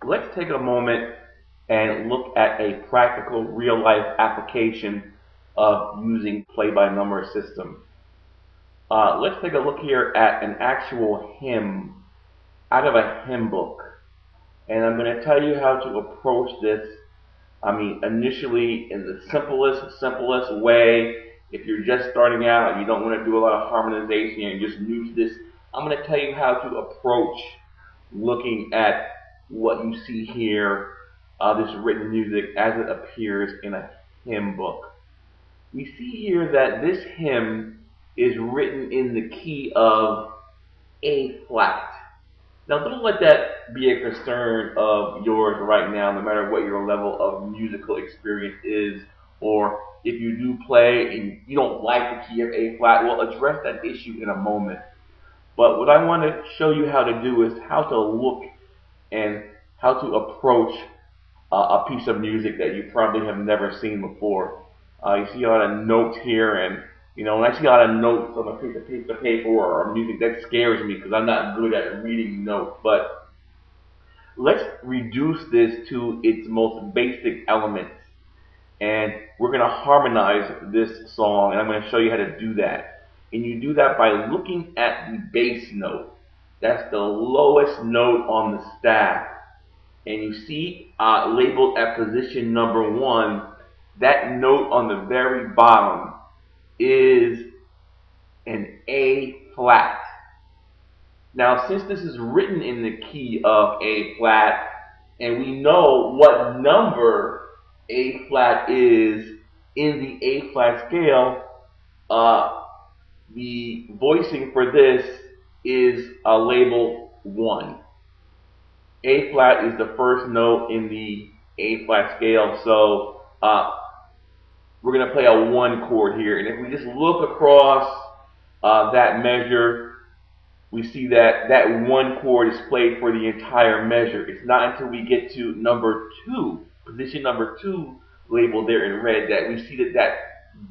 let's take a moment and look at a practical real-life application of using play-by-number system. Let's take a look here at an actual hymn out of a hymn book. And I'm going to tell you how to approach this. Initially in the simplest way. If you're just starting out and you don't want to do a lot of harmonization and you're just new to this, I'm going to tell you how to approach looking at what you see here, this written music as it appears in a hymn book. We see here that this hymn is written in the key of A flat. Now don't let that be a concern of yours right now, no matter what your level of musical experience is, or if you do play and you don't like the key of A flat, we'll address that issue in a moment. But what I want to show you how to do is how to look and how to approach a piece of music that you probably have never seen before. You see a lot of notes here, and when I see a lot of notes on a piece of paper or music, that scares me because I'm not good at reading notes. But let's reduce this to its most basic elements, and we're going to harmonize this song, and I'm going to show you how to do that. And you do that by looking at the bass note. That's the lowest note on the staff. And you see labeled at position number 1, that note on the very bottom is an A flat. Now, since this is written in the key of A flat, and we know what number A flat is in the A flat scale, the voicing for this is labeled 1. A flat is the first note in the A flat scale, so we're going to play a 1 chord here. And if we just look across that measure, we see that that 1 chord is played for the entire measure. It's not until we get to number 2, position number 2, labeled there in red, that we see that that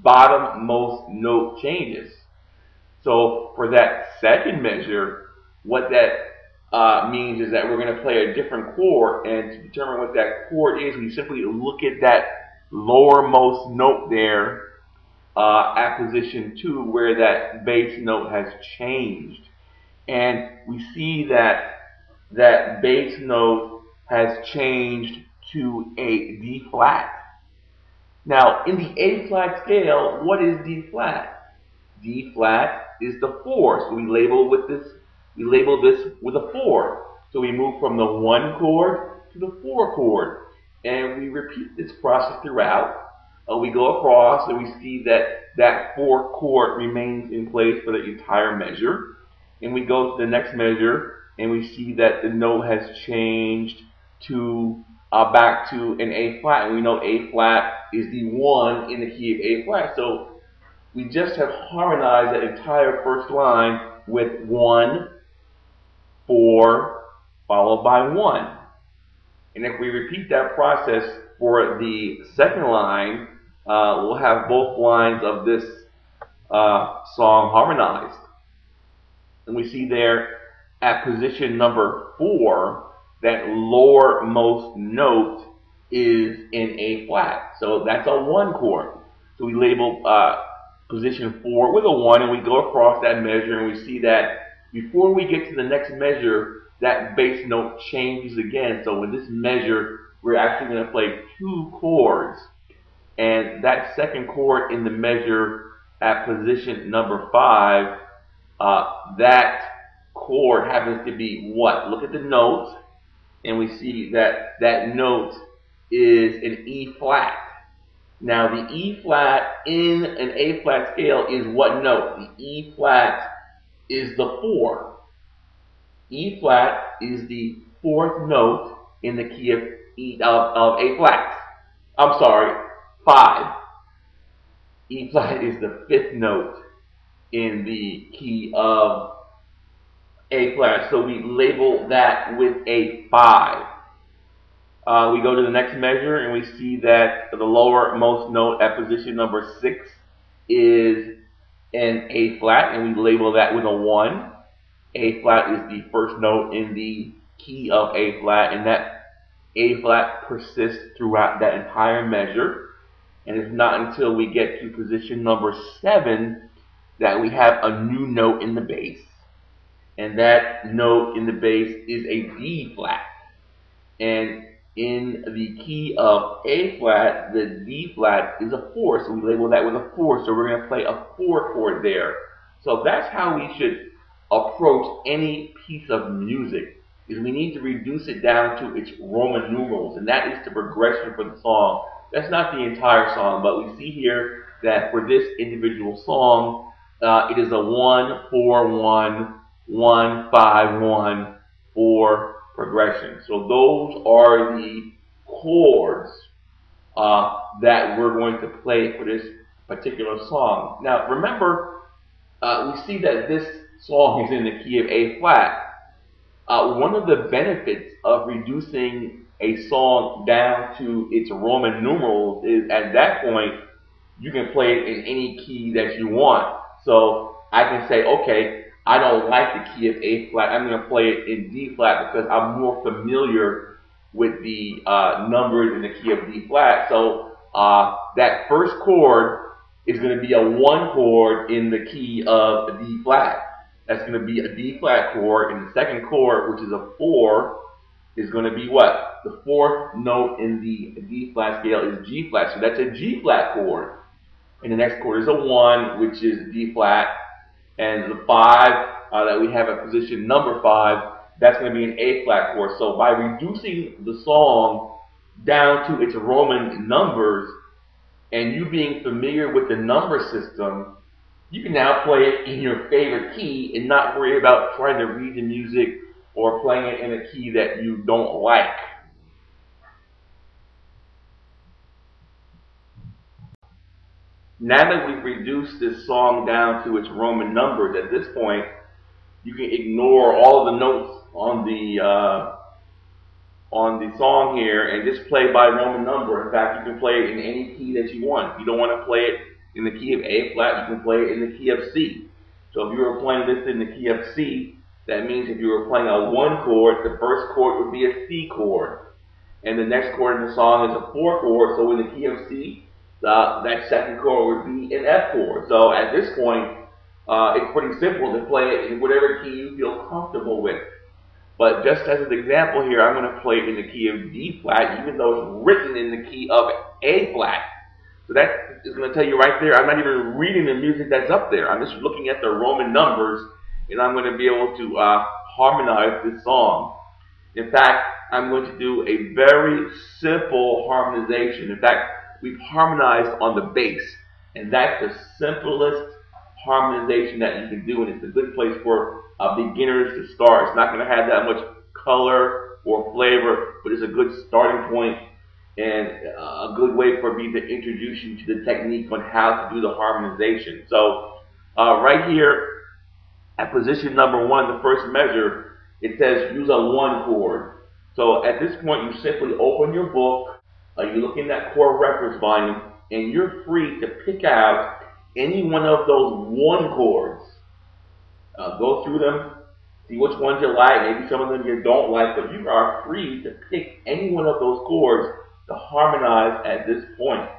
bottommost note changes. So for that second measure, what that means is that we're going to play a different chord, and to determine what that chord is, we simply look at that lowermost note there at position 2, where that bass note has changed. And we see that that bass note has changed to a D flat. Now, in the A flat scale, what is D flat? D flat is the 4. So we label this with a 4. So we move from the 1 chord to the 4 chord. And we repeat this process throughout. We go across and we see that that 4 chord remains in place for the entire measure. And we go to the next measure and we see that the note has changed to back to an A flat. And we know A flat is the 1 in the key of A flat. So we just have harmonized that entire first line with 1, 4, followed by 1. And if we repeat that process for the second line, we'll have both lines of this song harmonized. And we see there at position number 4, that lowermost note is in A flat. So that's a 1 chord. So we label position 4 with a 1, and we go across that measure, and we see that before we get to the next measure, that bass note changes again. So in this measure, we're actually going to play 2 chords. And that second chord in the measure at position number 5, that chord happens to be what? Look at the note, and we see that that note is an E flat. Now the E flat in an A flat scale is what note? The E flat is the 4. E flat is the 4th note in the key of A flat. I'm sorry, 5. E flat is the 5th note in the key of A flat. So we label that with a 5. We go to the next measure and we see that the lowermost note at position number 6 is an A flat, and we label that with a 1. A flat is the first note in the key of A flat, and that A flat persists throughout that entire measure, and it's not until we get to position number 7 that we have a new note in the bass, and that note in the bass is a D flat. And in the key of A flat, the D flat is a 4, so we label that with a 4, so we're going to play a 4 chord there. So that's how we should approach any piece of music, is we need to reduce it down to its Roman numerals, and that is the progression for the song. That's not the entire song, but we see here that for this individual song, it is a 1, 4, 1, 1, 5, 1, 4 progression. So those are the chords that we're going to play for this particular song. Now remember, we see that this song is in the key of A flat. One of the benefits of reducing a song down to its Roman numerals is at that point you can play it in any key that you want. So I can say, okay, I don't like the key of A flat, I'm going to play it in D flat because I'm more familiar with the numbers in the key of D flat. So that first chord is going to be a 1 chord in the key of D flat. That's going to be a D flat chord, and the second chord, which is a 4, is going to be what? The 4th note in the D flat scale is G flat, so that's a G flat chord. And the next chord is a 1, which is D flat, and the 5 that we have at position number 5, that's going to be an A flat chord. So by reducing the song down to its Roman numbers, and you being familiar with the number system, you can now play it in your favorite key and not worry about trying to read the music or playing it in a key that you don't like. Now that we've reduced this song down to its Roman numbers, at this point, you can ignore all of the notes on the song here and just play by Roman number. In fact, you can play it in any key that you want. If you don't want to play it in the key of A flat, you can play it in the key of C. So if you were playing this in the key of C, that means if you were playing a 1 chord, the first chord would be a C chord. And the next chord in the song is a 4 chord, so in the key of C, that second chord would be an F chord. So at this point, it's pretty simple to play it in whatever key you feel comfortable with. But just as an example here, I'm going to play it in the key of D flat, even though it's written in the key of A flat. So that is going to tell you right there, I'm not even reading the music that's up there. I'm just looking at the Roman numbers, and I'm going to be able to harmonize this song. In fact, I'm going to do a very simple harmonization. In fact, we've harmonized on the bass, and that's the simplest harmonization that you can do, and it's a good place for beginners to start. It's not going to have that much color or flavor, but it's a good starting point and a good way for me to introduce you to the technique on how to do the harmonization. So right here at position number 1, the first measure, it says use a 1 chord. So at this point, you simply open your book, you look in that chord reference volume, and you're free to pick out any one of those 1 chords. Go through them, see which ones you like, maybe some of them you don't like, but you are free to pick any one of those chords to harmonize at this point.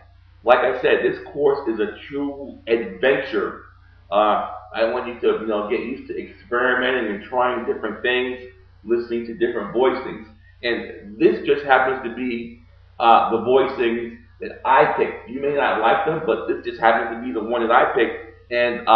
Like I said, this course is a true adventure. I want you to get used to experimenting and trying different things, listening to different voicings. And this just happens to be the voicings that I picked. You may not like them, but this just happens to be the one that I picked. And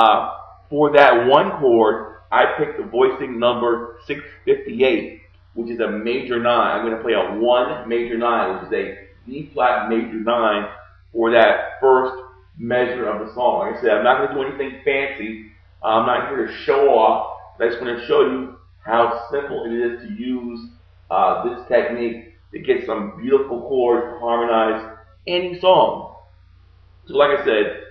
for that 1 chord, I picked the voicing number 658, which is a major 9. I'm going to play a 1 major 9, which is a D flat major 9 for that first measure of the song. Like I said, I'm not going to do anything fancy. I'm not here to show off. I just want to show you how simple it is to use this technique to get some beautiful chords to harmonize any song. So like I said,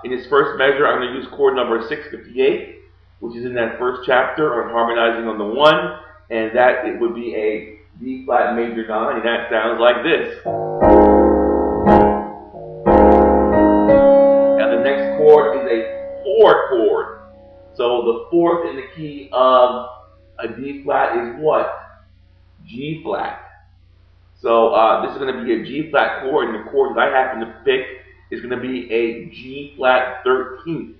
in this first measure, I'm going to use chord number 658, which is in that first chapter on harmonizing on the 1, and that it would be a D flat major 9, and that sounds like this. Now the next chord is a 4 chord. So the 4th in the key of a D flat is what? G flat. So this is going to be a G flat chord, and the chord that I happen to pick is going to be a G flat 13th,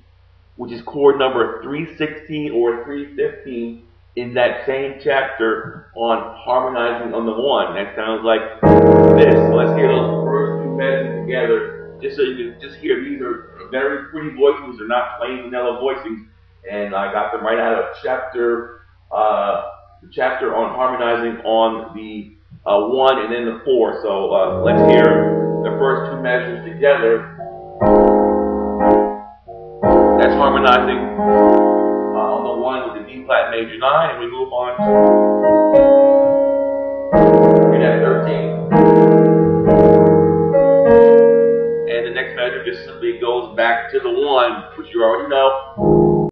which is chord number 316 or 315 in that same chapter on harmonizing on the one. That sounds like this. So let's get those first two measures together, just so you can just hear. These are very pretty voicings. They're not plain vanilla voicings, and I got them right out of chapter, the chapter on harmonizing on the 1 and then the 4. So let's hear the first two measures together. That's harmonizing on the 1 with the D flat major 9, and we move on to that 13. And the next measure just simply goes back to the 1, which you already know.